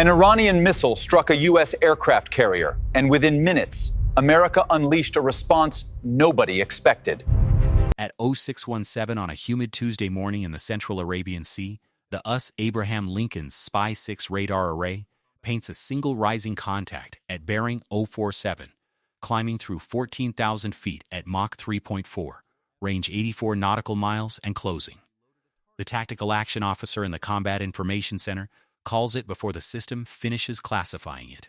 An Iranian missile struck a U.S. aircraft carrier, and within minutes, America unleashed a response nobody expected. At 0617 on a humid Tuesday morning in the central Arabian Sea, the USS Abraham Lincoln's Spy-6 radar array paints a single rising contact at bearing 047, climbing through 14,000 feet at Mach 3.4, range 84 nautical miles, and closing. The tactical action officer in the Combat Information Center calls it before the system finishes classifying it.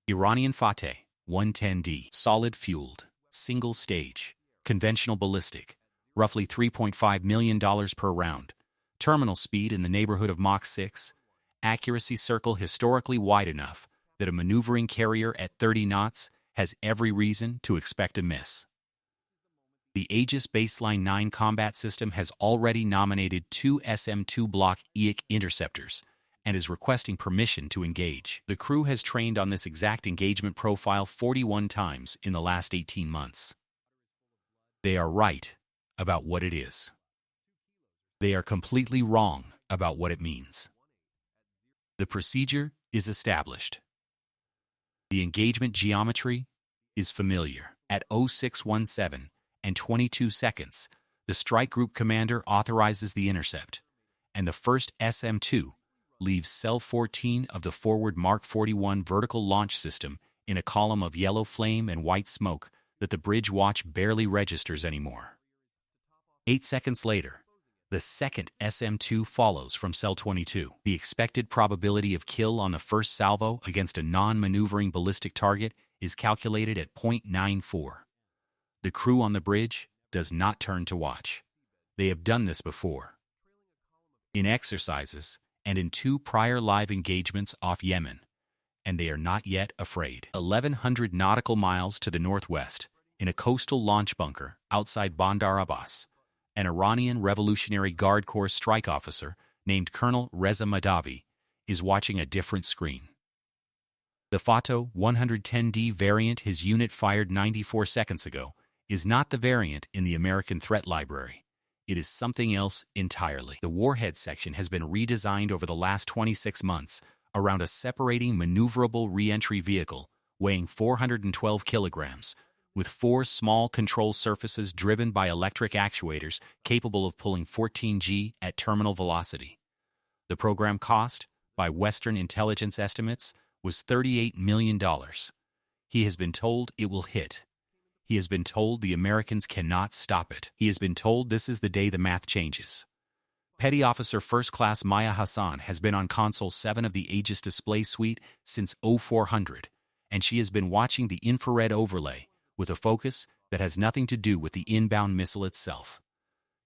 Iranian Fateh 110D, solid-fueled, single-stage, conventional ballistic, roughly $3.5 million per round, terminal speed in the neighborhood of Mach 6, accuracy circle historically wide enough that a maneuvering carrier at 30 knots has every reason to expect a miss. The Aegis Baseline 9 combat system has already nominated 2 SM-2 Block EIC interceptors and is requesting permission to engage. The crew has trained on this exact engagement profile 41 times in the last 18 months. They are right about what it is. They are completely wrong about what it means. The procedure is established. The engagement geometry is familiar. At 0617 and 22 seconds, the strike group commander authorizes the intercept, and the first SM-2 leaves cell 14 of the forward Mark 41 vertical launch system in a column of yellow flame and white smoke that the bridge watch barely registers anymore. 8 seconds later, the second SM-2 follows from cell 22. The expected probability of kill on the first salvo against a non-maneuvering ballistic target is calculated at 0.94. The crew on the bridge does not turn to watch. They have done this before. In exercises, and in 2 prior live engagements off Yemen, and they are not yet afraid. 1,100 nautical miles to the northwest, in a coastal launch bunker outside Bandar Abbas, an Iranian Revolutionary Guard Corps strike officer named Colonel Reza Mahdavi is watching a different screen. The Fateh 110D variant his unit fired 94 seconds ago is not the variant in the American threat library. It is something else entirely. The warhead section has been redesigned over the last 26 months around a separating maneuverable re-entry vehicle weighing 412 kilograms, with 4 small control surfaces driven by electric actuators capable of pulling 14 G at terminal velocity. The program cost, by Western intelligence estimates, was $38 million. He has been told it will hit. He has been told the Americans cannot stop it. He has been told this is the day the math changes. Petty Officer First Class Maya Hassan has been on Console 7 of the Aegis display suite since 0400, and she has been watching the infrared overlay with a focus that has nothing to do with the inbound missile itself.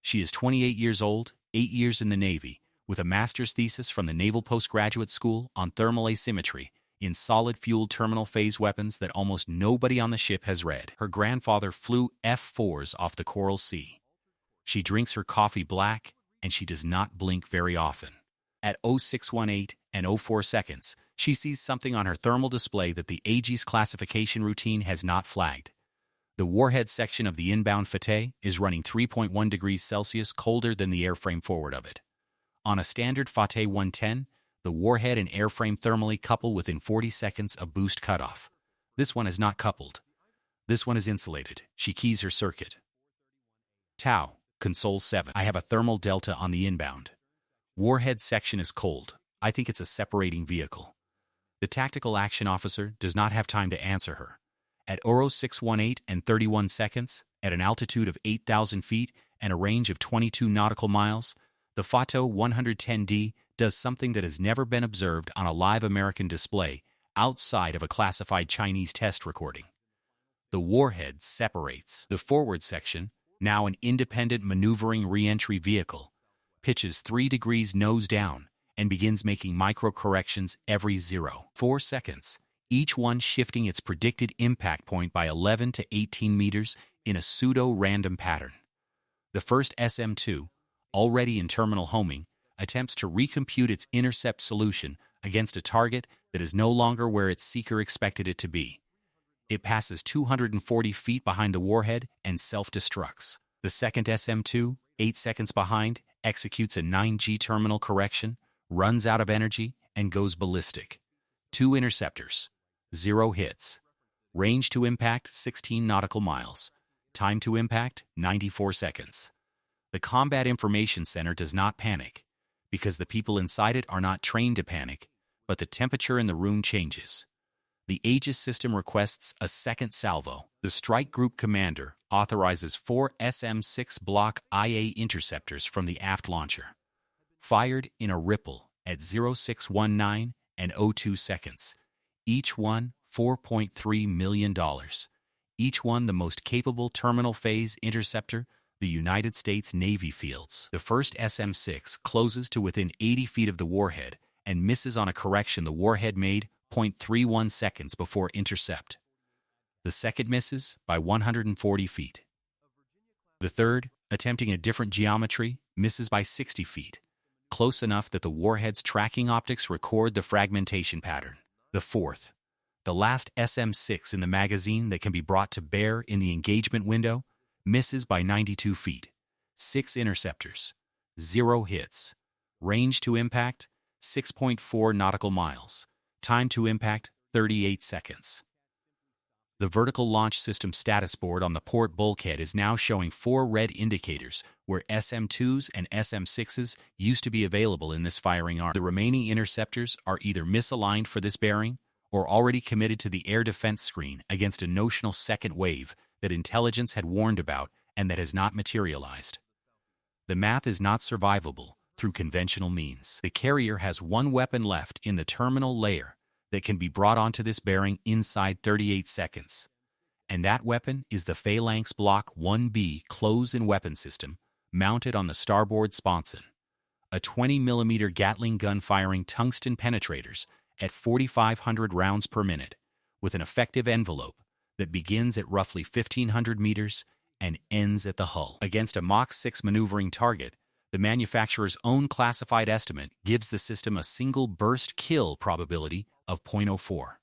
She is 28 years old, 8 years in the Navy, with a master's thesis from the Naval Postgraduate School on thermal asymmetry in solid-fueled terminal phase weapons that almost nobody on the ship has read. Her grandfather flew F-4s off the Coral Sea. She drinks her coffee black, and she does not blink very often. At 0618 and 04 seconds, she sees something on her thermal display that the Aegis classification routine has not flagged. The warhead section of the inbound Fateh is running 3.1 degrees Celsius colder than the airframe forward of it. On a standard Fateh 110, the warhead and airframe thermally couple within 40 seconds of boost cutoff. This one is not coupled. This one is insulated. She keys her circuit. Tau, Console 7. I have a thermal delta on the inbound. Warhead section is cold. I think it's a separating vehicle. The tactical action officer does not have time to answer her. At 0618 and 31 seconds, at an altitude of 8,000 feet and a range of 22 nautical miles, the Fateh 110D does something that has never been observed on a live American display outside of a classified Chinese test recording. The warhead separates. The forward section, now an independent maneuvering re-entry vehicle, pitches 3 degrees nose down and begins making micro-corrections every 0.4 seconds, each one shifting its predicted impact point by 11 to 18 meters in a pseudo-random pattern. The first SM-2, already in terminal homing, attempts to recompute its intercept solution against a target that is no longer where its seeker expected it to be. It passes 240 feet behind the warhead and self-destructs. The second SM-2, 8 seconds behind, executes a 9G terminal correction, runs out of energy, and goes ballistic. 2 interceptors, 0 hits. Range to impact 16 nautical miles. Time to impact 94 seconds. The Combat Information Center does not panic, because the people inside it are not trained to panic, but the temperature in the room changes. The Aegis system requests a second salvo. The strike group commander authorizes 4 SM-6 Block IA interceptors from the aft launcher. Fired in a ripple at 0619 and 02 seconds. Each one $4.3 million. Each one the most capable terminal phase interceptor the United States Navy fields. The first SM-6 closes to within 80 feet of the warhead and misses on a correction the warhead made 0.31 seconds before intercept. The second misses by 140 feet. The third, attempting a different geometry, misses by 60 feet, close enough that the warhead's tracking optics record the fragmentation pattern. The fourth, the last SM-6 in the magazine that can be brought to bear in the engagement window, misses by 92 feet. 6 interceptors, 0 hits. Range to impact, 6.4 nautical miles. Time to impact, 38 seconds. The vertical launch system status board on the port bulkhead is now showing 4 red indicators where SM-2s and SM-6s used to be available in this firing arm. The remaining interceptors are either misaligned for this bearing or already committed to the air defense screen against a notional second wave that intelligence had warned about and that has not materialized. The math is not survivable through conventional means. The carrier has 1 weapon left in the terminal layer that can be brought onto this bearing inside 38 seconds. And that weapon is the Phalanx Block 1B close-in weapon system mounted on the starboard sponson. A 20mm Gatling gun firing tungsten penetrators at 4,500 rounds per minute, with an effective envelope that begins at roughly 1,500 meters and ends at the hull. Against a Mach 6 maneuvering target, the manufacturer's own classified estimate gives the system a single burst kill probability of 0.04.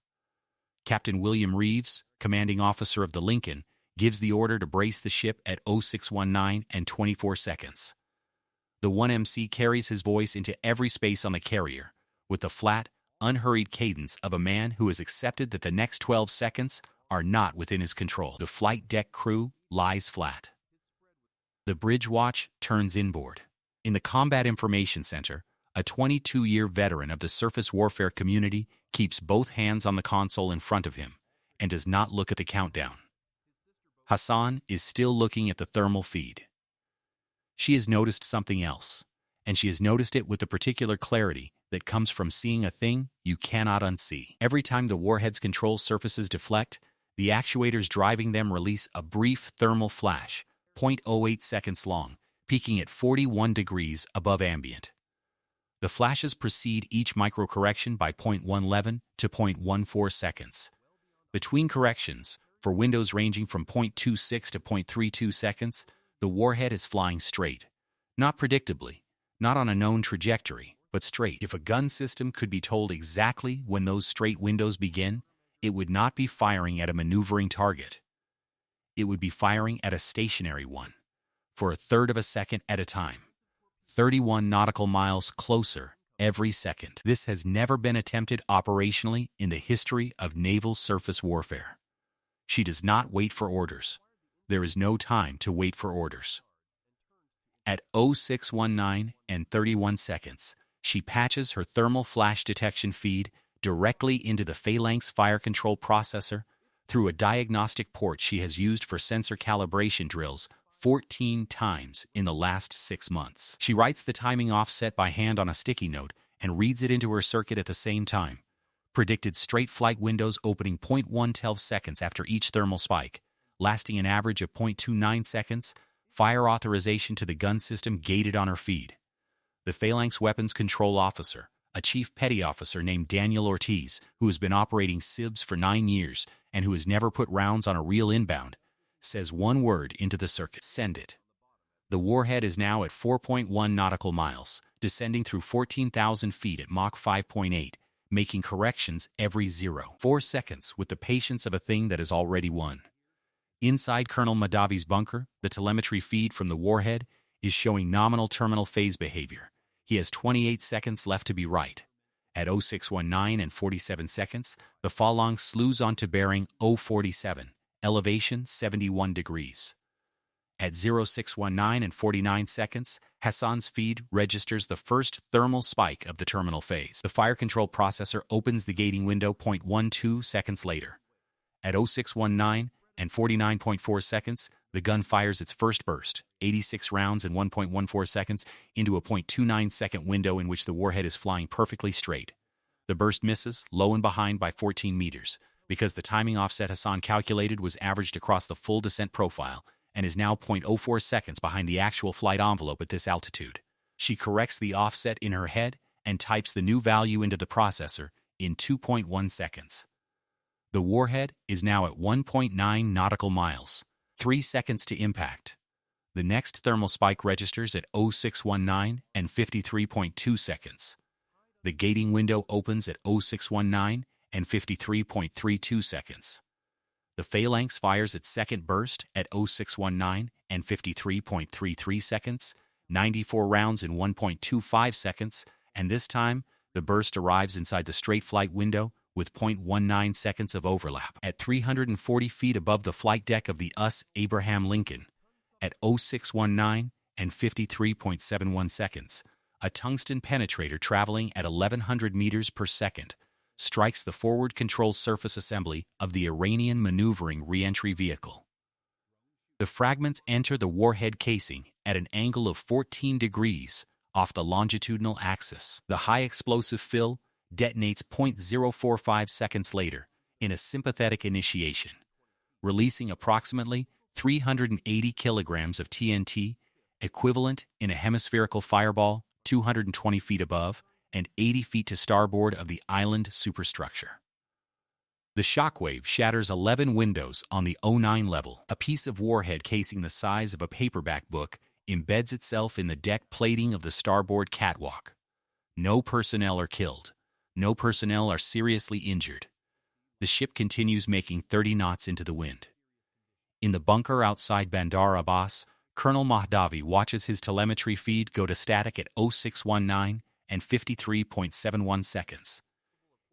Captain William Reeves, commanding officer of the Lincoln, gives the order to brace the ship at 0619 and 24 seconds. The 1MC carries his voice into every space on the carrier, with the flat, unhurried cadence of a man who has accepted that the next 12 seconds are not within his control. The flight deck crew lies flat. The bridge watch turns inboard. In the Combat Information Center, a 22-year veteran of the surface warfare community keeps both hands on the console in front of him and does not look at the countdown. Hassan is still looking at the thermal feed. She has noticed something else, and she has noticed it with the particular clarity that comes from seeing a thing you cannot unsee. Every time the warhead's control surfaces deflect, the actuators driving them release a brief thermal flash, 0.08 seconds long, peaking at 41 degrees above ambient. The flashes precede each microcorrection by 0.11 to 0.14 seconds. Between corrections, for windows ranging from 0.26 to 0.32 seconds, the warhead is flying straight. Not predictably, not on a known trajectory, but straight. If a gun system could be told exactly when those straight windows begin, it would not be firing at a maneuvering target. It would be firing at a stationary one, for a third of a second at a time. 31 nautical miles closer every second. This has never been attempted operationally in the history of naval surface warfare. She does not wait for orders. There is no time to wait for orders. At 0619 and 31 seconds, she patches her thermal flash detection feed directly into the Phalanx fire control processor through a diagnostic port she has used for sensor calibration drills 14 times in the last 6 months. She writes the timing offset by hand on a sticky note and reads it into her circuit at the same time. Predicted straight flight windows opening 0.112 seconds after each thermal spike, lasting an average of 0.29 seconds, fire authorization to the gun system gated on her feed. The Phalanx Weapons Control Officer, a chief petty officer named Daniel Ortiz, who has been operating SIBs for 9 years and who has never put rounds on a real inbound, says one word into the circuit: send it. The warhead is now at 4.1 nautical miles, descending through 14,000 feet at Mach 5.8, making corrections every 0.4 seconds with the patience of a thing that has already won. Inside Colonel Mahdavi's bunker, the telemetry feed from the warhead is showing nominal terminal phase behavior. He has 28 seconds left to be right. At 0619 and 47 seconds, the Falong slews onto bearing 047, elevation 71 degrees. At 0619 and 49 seconds, Hassan's feed registers the first thermal spike of the terminal phase. The fire control processor opens the gating window 0.12 seconds later. At 0619 and 49.4 seconds, the gun fires its first burst, 86 rounds in 1.14 seconds, into a 0.29-second window in which the warhead is flying perfectly straight. The burst misses, low and behind by 14 meters, because the timing offset Hassan calculated was averaged across the full descent profile, and is now 0.04 seconds behind the actual flight envelope at this altitude. She corrects the offset in her head and types the new value into the processor in 2.1 seconds. The warhead is now at 1.9 nautical miles, 3 seconds to impact. The next thermal spike registers at 0619 and 53.2 seconds. The gating window opens at 0619 and 53.32 seconds. The phalanx fires its second burst at 0619 and 53.33 seconds, 94 rounds in 1.25 seconds, and this time, the burst arrives inside the straight flight window with 0.19 seconds of overlap. At 340 feet above the flight deck of the USS Abraham Lincoln, at 0619 and 53.71 seconds, a tungsten penetrator traveling at 1100 meters per second strikes the forward control surface assembly of the Iranian maneuvering re-entry vehicle. The fragments enter the warhead casing at an angle of 14 degrees off the longitudinal axis. The high explosive fill detonates 0.045 seconds later in a sympathetic initiation, releasing approximately 380 kilograms of TNT, equivalent in a hemispherical fireball 220 feet above and 80 feet to starboard of the island superstructure. The shockwave shatters 11 windows on the 09 level. A piece of warhead casing the size of a paperback book embeds itself in the deck plating of the starboard catwalk. No personnel are killed. No personnel are seriously injured. The ship continues making 30 knots into the wind. In the bunker outside Bandar Abbas, Colonel Mahdavi watches his telemetry feed go to static at 0619 and 53.71 seconds.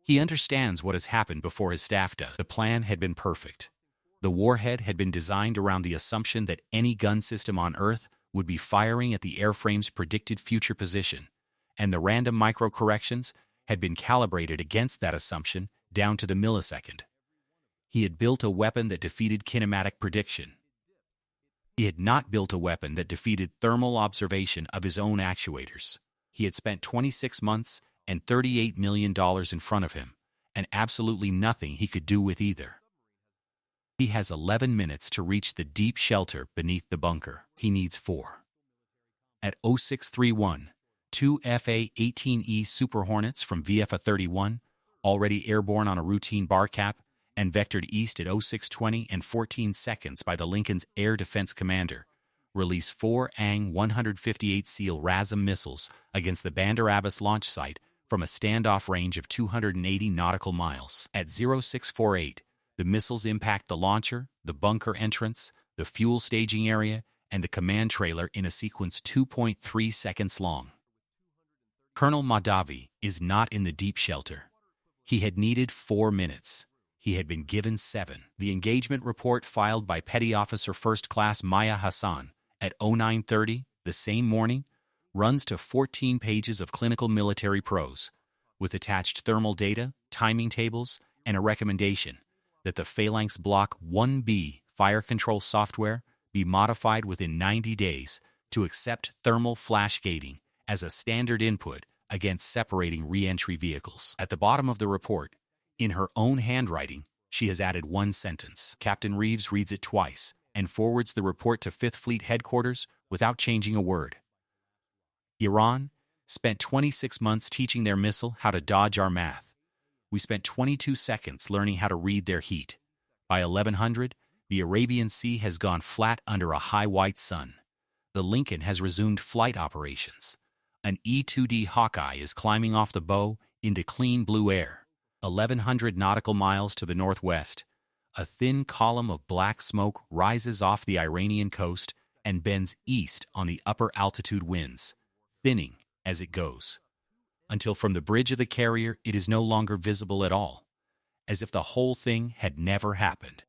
He understands what has happened before his staff does. The plan had been perfect. The warhead had been designed around the assumption that any gun system on Earth would be firing at the airframe's predicted future position, and the random micro-corrections had been calibrated against that assumption down to the millisecond. He had built a weapon that defeated kinematic prediction. He had not built a weapon that defeated thermal observation of his own actuators. He had spent 26 months and $38 million in front of him, and absolutely nothing he could do with either. He has 11 minutes to reach the deep shelter beneath the bunker. He needs 4. At 0631, 2 FA-18E Super Hornets from VFA-31, already airborne on a routine bar cap, and vectored east at 0620 and 14 seconds by the Lincoln's air defense commander, release 4 ANG-158 SEAL RASM missiles against the Bandar Abbas launch site from a standoff range of 280 nautical miles. At 0648, the missiles impact the launcher, the bunker entrance, the fuel staging area, and the command trailer in a sequence 2.3 seconds long. Colonel Mahdavi is not in the deep shelter. He had needed 4 minutes. He had been given 7. The engagement report filed by Petty Officer First Class Maya Hassan at 0930 the same morning runs to 14 pages of clinical military prose, with attached thermal data, timing tables, and a recommendation that the Phalanx Block 1B fire control software be modified within 90 days to accept thermal flash gating as a standard input against separating re-entry vehicles. At the bottom of the report, in her own handwriting, she has added 1 sentence. Captain Reeves reads it twice and forwards the report to 5th Fleet Headquarters without changing a word. Iran spent 26 months teaching their missile how to dodge our math. We spent 22 seconds learning how to read their heat. By 1100, the Arabian Sea has gone flat under a high white sun. The Lincoln has resumed flight operations. An E-2D Hawkeye is climbing off the bow into clean blue air. 1,100 nautical miles to the northwest, a thin column of black smoke rises off the Iranian coast and bends east on the upper altitude winds, thinning as it goes. until from the bridge of the carrier it is no longer visible at all, as if the whole thing had never happened.